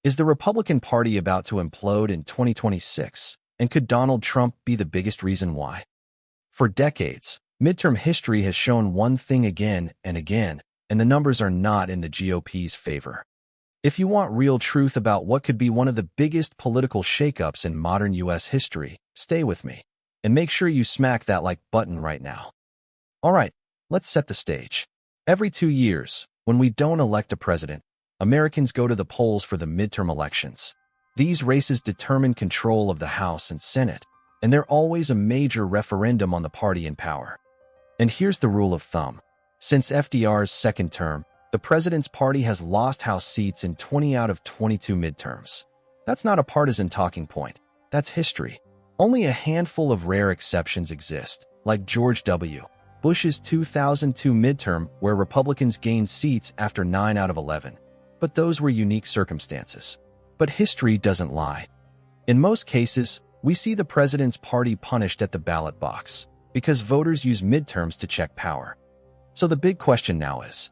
Is the Republican Party about to implode in 2026? And could Donald Trump be the biggest reason why? For decades, midterm history has shown one thing again and again, and the numbers are not in the GOP's favor. If you want real truth about what could be one of the biggest political shakeups in modern U.S. history, stay with me. And make sure you smack that like button right now. All right, let's set the stage. Every 2 years, when we don't elect a president, Americans go to the polls for the midterm elections. These races determine control of the House and Senate, and they're always a major referendum on the party in power. And here's the rule of thumb. Since FDR's second term, the president's party has lost House seats in 20 out of 22 midterms. That's not a partisan talking point. That's history. Only a handful of rare exceptions exist, like George W. Bush's 2002 midterm, where Republicans gained seats after 9 out of 11. But those were unique circumstances. But history doesn't lie. In most cases, we see the president's party punished at the ballot box, because voters use midterms to check power. So the big question now is,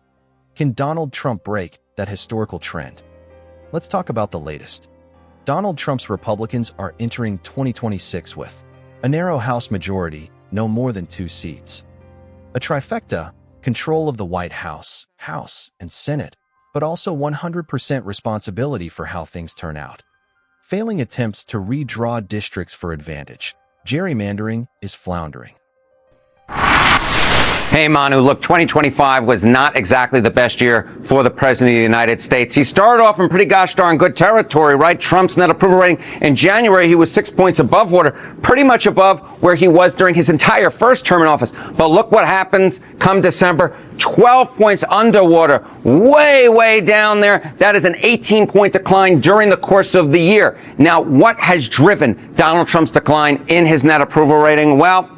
can Donald Trump break that historical trend? Let's talk about the latest. Donald Trump's Republicans are entering 2026 with a narrow House majority, no more than 2 seats. A trifecta, control of the White House, and Senate, but also 100% responsibility for how things turn out. Failing attempts to redraw districts for advantage. Gerrymandering is floundering. Hey, Manu, look, 2025 was not exactly the best year for the President of the United States. He started off in pretty gosh darn good territory, right? Trump's net approval rating in January, he was 6 points above water, pretty much above where he was during his entire first term in office. But look what happens come December, 12 points underwater, way down there. That is an 18-point decline during the course of the year. Now, what has driven Donald Trump's decline in his net approval rating? Well,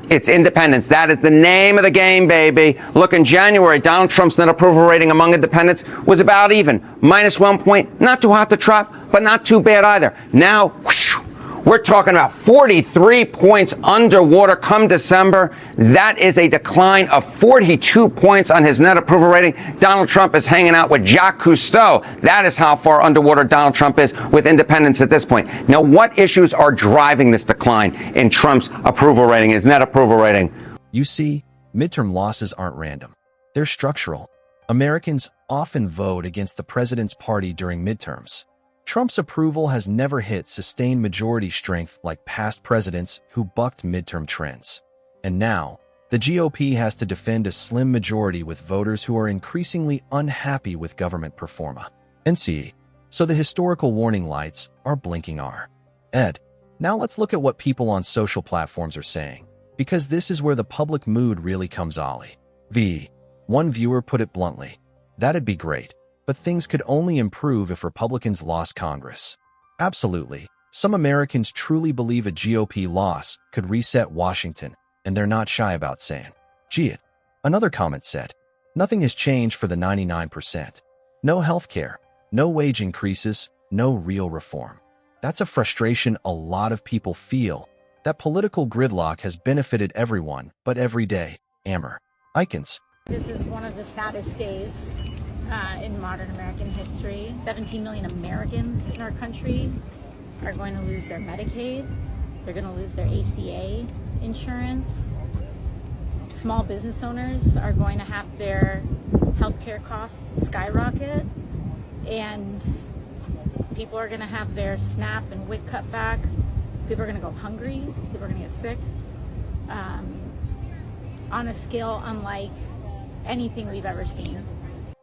it's independents. That is the name of the game, baby. Look, in January, Donald Trump's net approval rating among independents was about even, -1 point. Not too hot to trot, but not too bad either. Now, whoosh, we're talking about 43 points underwater come December. That is a decline of 42 points on his net approval rating. Donald Trump is hanging out with Jacques Cousteau. That is how far underwater Donald Trump is with independents at this point. Now, what issues are driving this decline in Trump's approval rating, his net approval rating? You see, midterm losses aren't random. They're structural. Americans often vote against the president's party during midterms. Trump's approval has never hit sustained majority strength like past presidents who bucked midterm trends. And now, the GOP has to defend a slim majority with voters who are increasingly unhappy with government performance. So the historical warning lights are blinking R. Ed, now let's look at what people on social platforms are saying, because this is where the public mood really comes ollie. One viewer put it bluntly, that'd be great. But things could only improve if Republicans lost Congress. Absolutely. Some Americans truly believe a GOP loss could reset Washington, and they're not shy about saying, gee it. Another comment said, nothing has changed for the 99%. No health care, no wage increases, no real reform. That's a frustration a lot of people feel. That political gridlock has benefited everyone, but every day. Amber. Icons. This is one of the saddest days in modern American history. 17 million Americans in our country are going to lose their Medicaid. They're going to lose their ACA insurance. Small business owners are going to have their healthcare costs skyrocket. And people are going to have their SNAP and WIC cut back. People are going to go hungry. People are going to get sick on a scale unlike anything we've ever seen.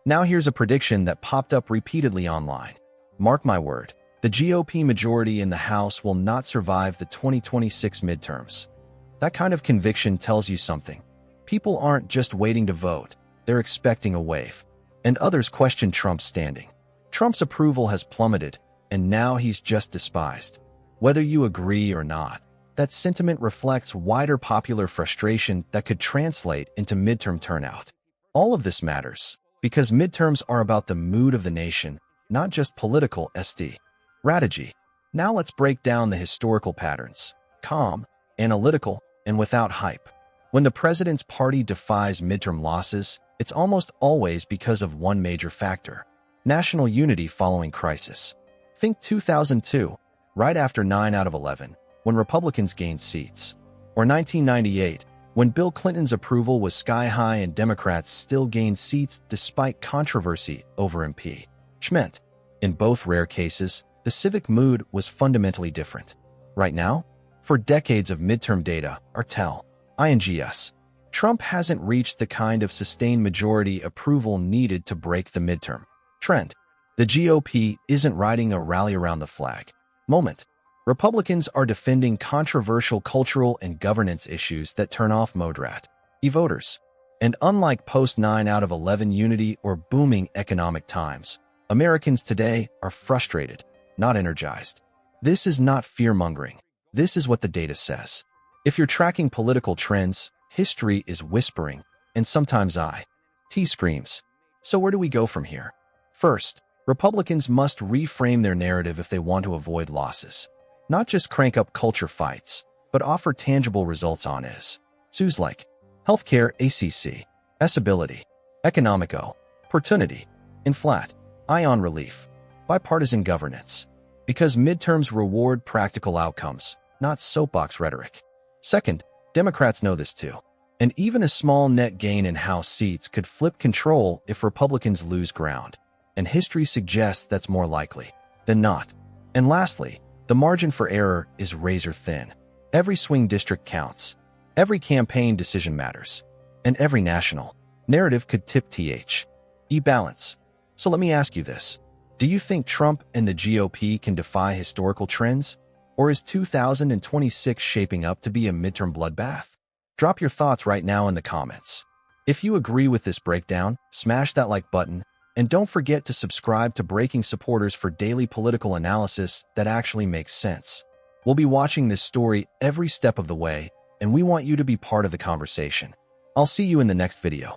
Now here's a prediction that popped up repeatedly online. Mark my word, the GOP majority in the House will not survive the 2026 midterms. That kind of conviction tells you something. People aren't just waiting to vote, they're expecting a wave. And others question Trump's standing. Trump's approval has plummeted, and now he's just despised. Whether you agree or not, that sentiment reflects wider popular frustration that could translate into midterm turnout. All of this matters, because midterms are about the mood of the nation, not just political strategy. Now let's break down the historical patterns. Calm, analytical, and without hype. When the president's party defies midterm losses, it's almost always because of one major factor: national unity following crisis. Think 2002, right after 9 out of 11, when Republicans gained seats. Or 1998, when Bill Clinton's approval was sky high and Democrats still gained seats despite controversy over impeachment. In both rare cases, the civic mood was fundamentally different. Right now, for decades of midterm data are tell. INGS. Trump hasn't reached the kind of sustained majority approval needed to break the midterm trend. The GOP isn't riding a rally around the flag moment. Republicans are defending controversial cultural and governance issues that turn off moderate voters. And unlike post-9 out of 11 unity or booming economic times, Americans today are frustrated, not energized. This is not fear-mongering. This is what the data says. If you're tracking political trends, history is whispering, and sometimes IT screams. So where do we go from here? First, Republicans must reframe their narrative if they want to avoid losses. Not just crank up culture fights, but offer tangible results on issues like healthcare, accessibility, economic opportunity, inflation relief, bipartisan governance. Because midterms reward practical outcomes, not soapbox rhetoric. Second, Democrats know this too. And even a small net gain in House seats could flip control if Republicans lose ground. And history suggests that's more likely than not. And lastly, the margin for error is razor thin. Every swing district counts. Every campaign decision matters. And every national narrative could tip balance. So let me ask you this. Do you think Trump and the GOP can defy historical trends? Or is 2026 shaping up to be a midterm bloodbath? Drop your thoughts right now in the comments. If you agree with this breakdown, smash that like button, and don't forget to subscribe to Breaking Supporters for daily political analysis that actually makes sense. We'll be watching this story every step of the way, and we want you to be part of the conversation. I'll see you in the next video.